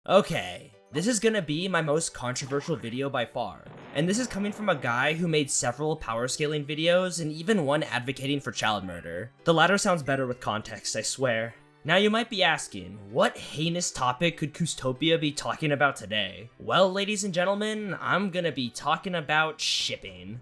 Okay, this is gonna be my most controversial video by far, and this is coming from a guy who made several power scaling videos and even one advocating for child murder. The latter sounds better with context, I swear. Now you might be asking, what heinous topic could Koostopia be talking about today? Well, ladies and gentlemen, I'm gonna be talking about shipping.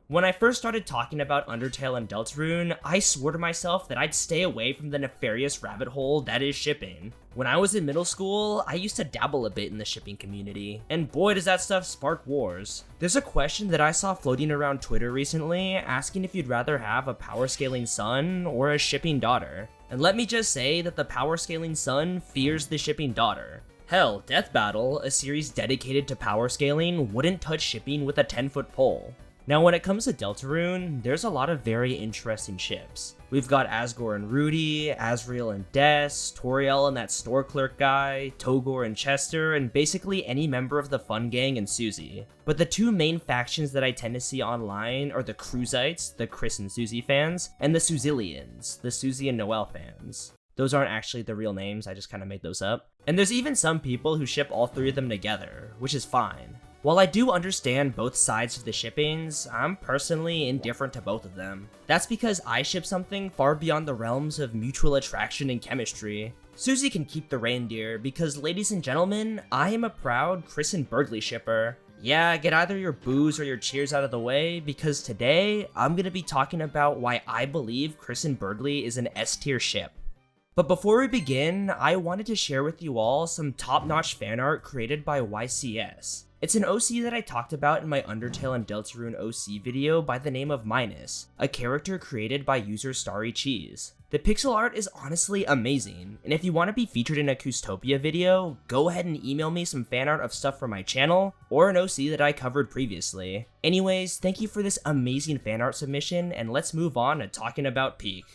When I first started talking about Undertale and Deltarune, I swore to myself that I'd stay away from the nefarious rabbit hole that is shipping. When I was in middle school, I used to dabble a bit in the shipping community, and boy does that stuff spark wars. There's a question that I saw floating around Twitter recently asking if you'd rather have a power scaling son or a shipping daughter. And let me just say that the power scaling son fears the shipping daughter. Hell, Death Battle, a series dedicated to power scaling, wouldn't touch shipping with a 10-foot pole. Now when it comes to Deltarune, there's a lot of very interesting ships. We've got Asgore and Rudy, Asriel and Des, Toriel and that store clerk guy, Togore and Chester, and basically any member of the Fun Gang and Susie. But the two main factions that I tend to see online are the Cruzites, the Kris and Susie fans, and the Suzilians, the Susie and Noelle fans. Those aren't actually the real names, I just kinda made those up. And there's even some people who ship all three of them together, which is fine. While I do understand both sides of the shippings, I'm personally indifferent to both of them. That's because I ship something far beyond the realms of mutual attraction and chemistry. Susie can keep the reindeer because, ladies and gentlemen, I am a proud Kris and Birdley shipper. Yeah, get either your boos or your cheers out of the way, because today, I'm gonna be talking about why I believe Kris and Birdley is an S-tier ship. But before we begin, I wanted to share with you all some top-notch fan art created by YCS. It's an OC that I talked about in my Undertale and Deltarune OC video by the name of Minus, a character created by user Starry Cheese. The pixel art is honestly amazing, and if you want to be featured in a Koostopia video, go ahead and email me some fan art of stuff from my channel, or an OC that I covered previously. Anyways, thank you for this amazing fan art submission, and let's move on to talking about Peak.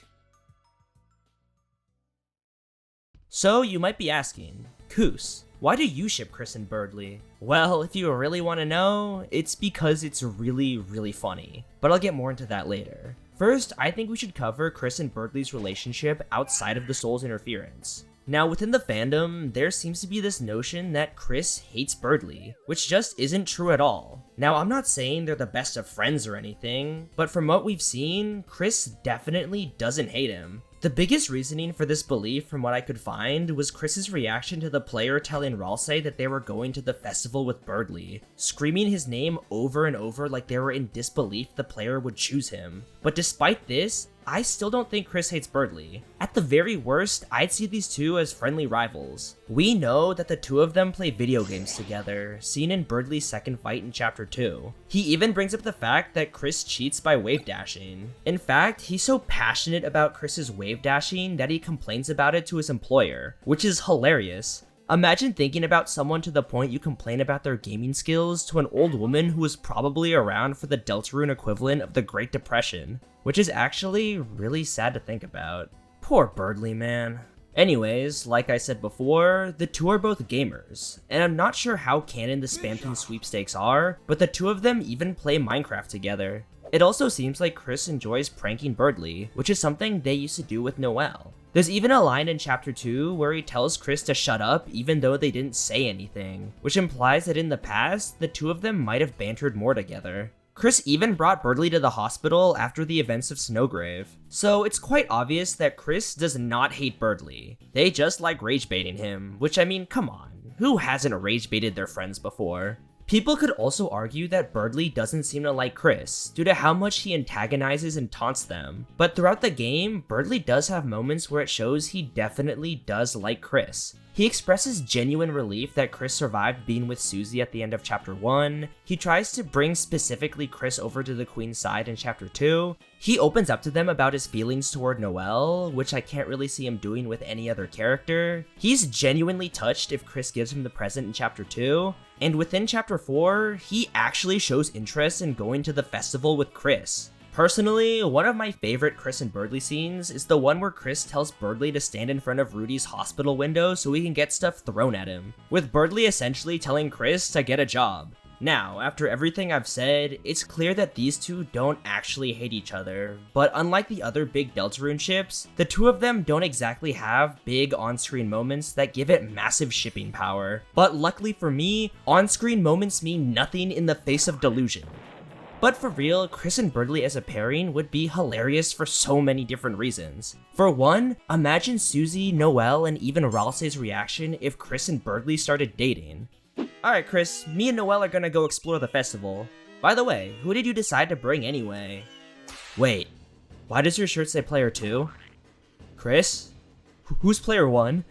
So you might be asking, Koos, why do you ship Kris and Birdley? Well, if you really want to know, it's because it's really funny, but I'll get more into that later. First, I think we should cover Kris and Birdley's relationship outside of the Soul's interference. Now, within the fandom, there seems to be this notion that Kris hates Birdley, which just isn't true at all. Now, I'm not saying they're the best of friends or anything, but from what we've seen, Kris definitely doesn't hate him. The biggest reasoning for this belief from what I could find was Kris's reaction to the player telling Ralsei that they were going to the festival with Berdly, screaming his name over and over like they were in disbelief the player would choose him. But despite this, I still don't think Kris hates Berdly. At the very worst, I'd see these two as friendly rivals. We know that the two of them play video games together, seen in Berdly's second fight in Chapter 2. He even brings up the fact that Kris cheats by wave dashing. In fact, he's so passionate about Kris's wave dashing that he complains about it to his employer, which is hilarious. Imagine thinking about someone to the point you complain about their gaming skills to an old woman who was probably around for the Deltarune equivalent of the Great Depression, which is actually really sad to think about. Poor Berdly, man. Anyways, like I said before, the two are both gamers, and I'm not sure how canon the Spamton sweepstakes are, but the two of them even play Minecraft together. It also seems like Kris enjoys pranking Berdly, which is something they used to do with Noelle. There's even a line in Chapter 2 where he tells Kris to shut up even though they didn't say anything, which implies that in the past, the two of them might have bantered more together. Kris even brought Berdly to the hospital after the events of Snowgrave. So it's quite obvious that Kris does not hate Berdly. They just like rage baiting him, which I mean, come on, who hasn't rage baited their friends before? People could also argue that Berdly doesn't seem to like Kris, due to how much he antagonizes and taunts them. But throughout the game, Berdly does have moments where it shows he definitely does like Kris. He expresses genuine relief that Kris survived being with Susie at the end of Chapter 1, he tries to bring specifically Kris over to the Queen's side in Chapter 2, he opens up to them about his feelings toward Noelle, which I can't really see him doing with any other character, he's genuinely touched if Kris gives him the present in Chapter 2, and within Chapter 4, he actually shows interest in going to the festival with Kris. Personally, one of my favorite Kris and Birdley scenes is the one where Kris tells Berdly to stand in front of Rudy's hospital window so he can get stuff thrown at him, with Berdly essentially telling Kris to get a job. Now, after everything I've said, it's clear that these two don't actually hate each other, but unlike the other big Deltarune ships, the two of them don't exactly have big on-screen moments that give it massive shipping power. But luckily for me, on-screen moments mean nothing in the face of delusion. But for real, Kris and Birdley as a pairing would be hilarious for so many different reasons. For one, imagine Susie, Noelle, and even Ralsei's reaction if Kris and Birdley started dating. Alright Kris, me and Noelle are gonna go explore the festival. By the way, who did you decide to bring anyway? Wait, why does your shirt say player 2? Kris? Who's player 1?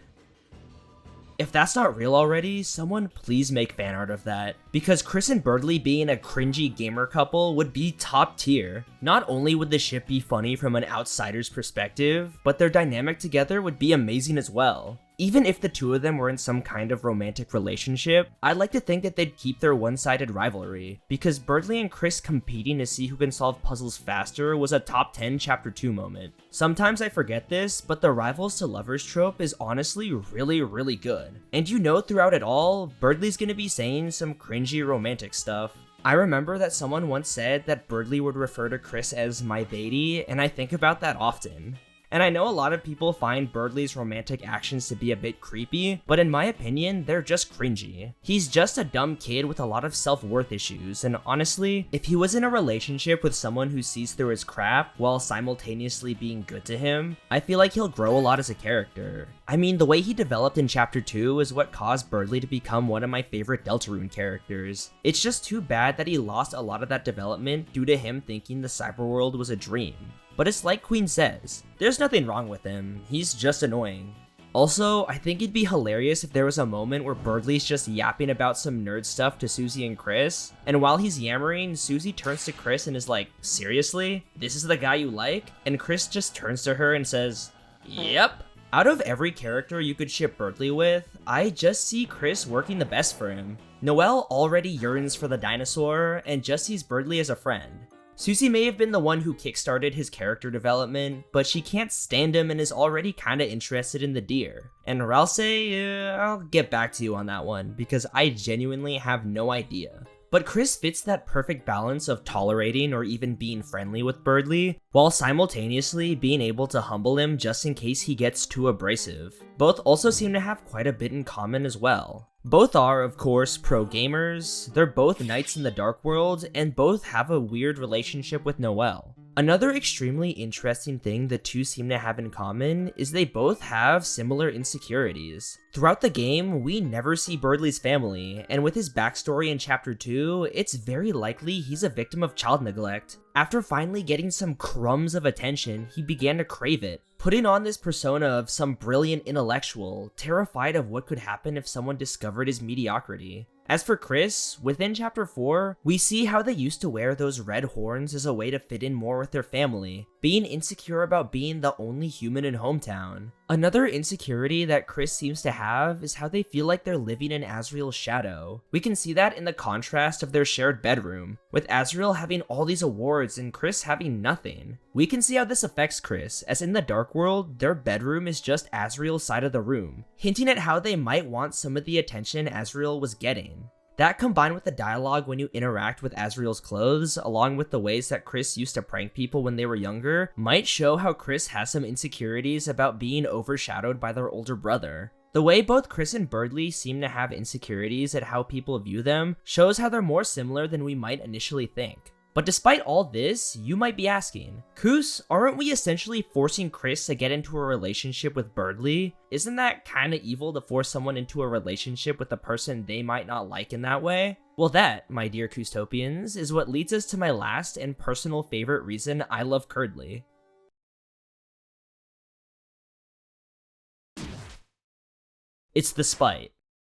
If that's not real already, someone please make fan art of that. Because Kris and Birdley being a cringy gamer couple would be top tier. Not only would the ship be funny from an outsider's perspective, but their dynamic together would be amazing as well. Even if the two of them were in some kind of romantic relationship, I'd like to think that they'd keep their one-sided rivalry, because Berdly and Kris competing to see who can solve puzzles faster was a top 10 chapter 2 moment. Sometimes I forget this, but the rivals to lovers trope is honestly really good. And you know throughout it all, Berdly's gonna be saying some cringy romantic stuff. I remember that someone once said that Berdly would refer to Kris as my baby, and I think about that often. And I know a lot of people find Berdly's romantic actions to be a bit creepy, but in my opinion, they're just cringy. He's just a dumb kid with a lot of self-worth issues, and honestly, if he was in a relationship with someone who sees through his crap while simultaneously being good to him, I feel like he'll grow a lot as a character. I mean, the way he developed in chapter 2 is what caused Berdly to become one of my favorite Deltarune characters. It's just too bad that he lost a lot of that development due to him thinking the cyberworld was a dream. But it's like Queen says, there's nothing wrong with him, he's just annoying. Also, I think it'd be hilarious if there was a moment where Berdly's just yapping about some nerd stuff to Susie and Kris, and while he's yammering, Susie turns to Kris and is like, seriously? This is the guy you like? And Kris just turns to her and says, yep. Out of every character you could ship Berdly with, I just see Kris working the best for him. Noelle already yearns for the dinosaur, and just sees Berdly as a friend. Susie may have been the one who kickstarted his character development, but she can't stand him and is already kinda interested in the deer. And Ralsei, I'll get back to you on that one, because I genuinely have no idea. But Kris fits that perfect balance of tolerating or even being friendly with Berdly, while simultaneously being able to humble him just in case he gets too abrasive. Both also seem to have quite a bit in common as well. Both are, of course, pro gamers, they're both knights in the dark world, and both have a weird relationship with Noelle. Another extremely interesting thing the two seem to have in common is they both have similar insecurities. Throughout the game, we never see Berdly's family, and with his backstory in chapter 2, it's very likely he's a victim of child neglect. After finally getting some crumbs of attention, he began to crave it, putting on this persona of some brilliant intellectual, terrified of what could happen if someone discovered his mediocrity. As for Kris, within chapter 4, we see how they used to wear those red horns as a way to fit in more with their family, being insecure about being the only human in hometown. Another insecurity that Kris seems to have is how they feel like they're living in Asriel's shadow. We can see that in the contrast of their shared bedroom, with Asriel having all these awards and Kris having nothing. We can see how this affects Kris, as in the Dark World, their bedroom is just Asriel's side of the room, hinting at how they might want some of the attention Asriel was getting. That combined with the dialogue when you interact with Asriel's clothes, along with the ways that Kris used to prank people when they were younger, might show how Kris has some insecurities about being overshadowed by their older brother. The way both Kris and Berdly seem to have insecurities at how people view them shows how they're more similar than we might initially think. But despite all this, you might be asking, Koos, aren't we essentially forcing Kris to get into a relationship with Berdly? Isn't that kinda evil to force someone into a relationship with a person they might not like in that way? Well that, my dear Koostopians, is what leads us to my last and personal favorite reason I love Kerdly. It's the spite.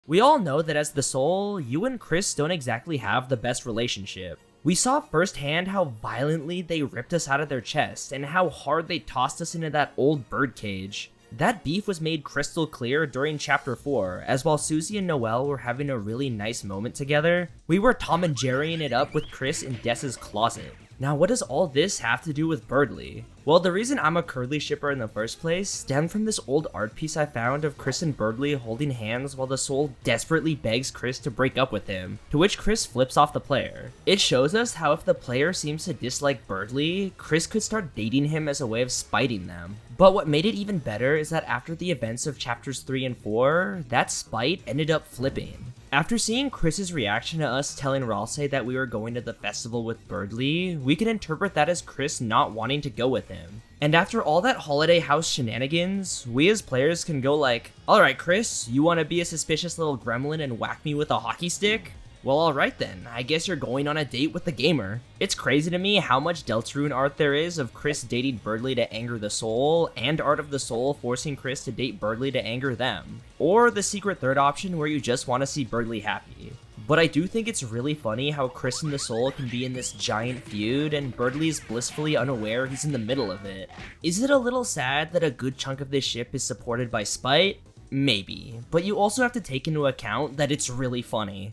We all know that as the soul, you and Kris don't exactly have the best relationship. We saw firsthand how violently they ripped us out of their chest and how hard they tossed us into that old birdcage. That beef was made crystal clear during chapter 4, as while Susie and Noelle were having a really nice moment together, we were Tom and Jerrying it up with Kris in Des's closet. Now, what does all this have to do with Berdly? Well, the reason I'm a Kerdly shipper in the first place stemmed from this old art piece I found of Kris and Birdley holding hands while the soul desperately begs Kris to break up with him, to which Kris flips off the player. It shows us how if the player seems to dislike Berdly, Kris could start dating him as a way of spiting them. But what made it even better is that after the events of chapters 3 and 4, that spite ended up flipping. After seeing Kris's reaction to us telling Ralsei that we were going to the festival with Berdly, we can interpret that as Kris not wanting to go with him. And after all that holiday house shenanigans, we as players can go like, alright Kris, you want to be a suspicious little gremlin and whack me with a hockey stick? Well, alright then, I guess you're going on a date with the gamer. It's crazy to me how much Deltarune art there is of Kris dating Berdly to anger the soul, and art of the soul forcing Kris to date Berdly to anger them. Or the secret third option where you just want to see Berdly happy. But I do think it's really funny how Kris and the soul can be in this giant feud and Berdly is blissfully unaware he's in the middle of it. Is it a little sad that a good chunk of this ship is supported by spite? Maybe, but you also have to take into account that it's really funny.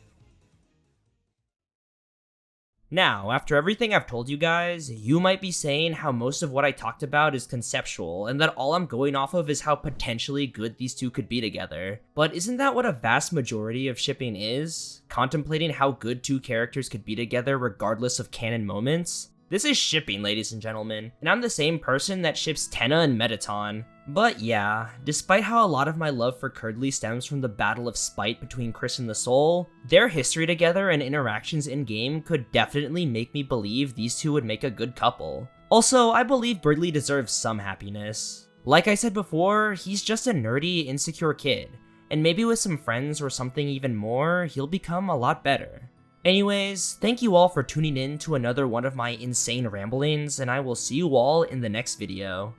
Now, after everything I've told you guys, you might be saying how most of what I talked about is conceptual, and that all I'm going off of is how potentially good these two could be together. But isn't that what a vast majority of shipping is? Contemplating how good two characters could be together regardless of canon moments? This is shipping, ladies and gentlemen, and I'm the same person that ships Tenna and Metaton. But yeah, despite how a lot of my love for Kerdly stems from the battle of spite between Kris and the Soul, their history together and interactions in-game could definitely make me believe these two would make a good couple. Also, I believe Berdly deserves some happiness. Like I said before, he's just a nerdy, insecure kid, and maybe with some friends or something even more, he'll become a lot better. Anyways, thank you all for tuning in to another one of my insane ramblings, and I will see you all in the next video.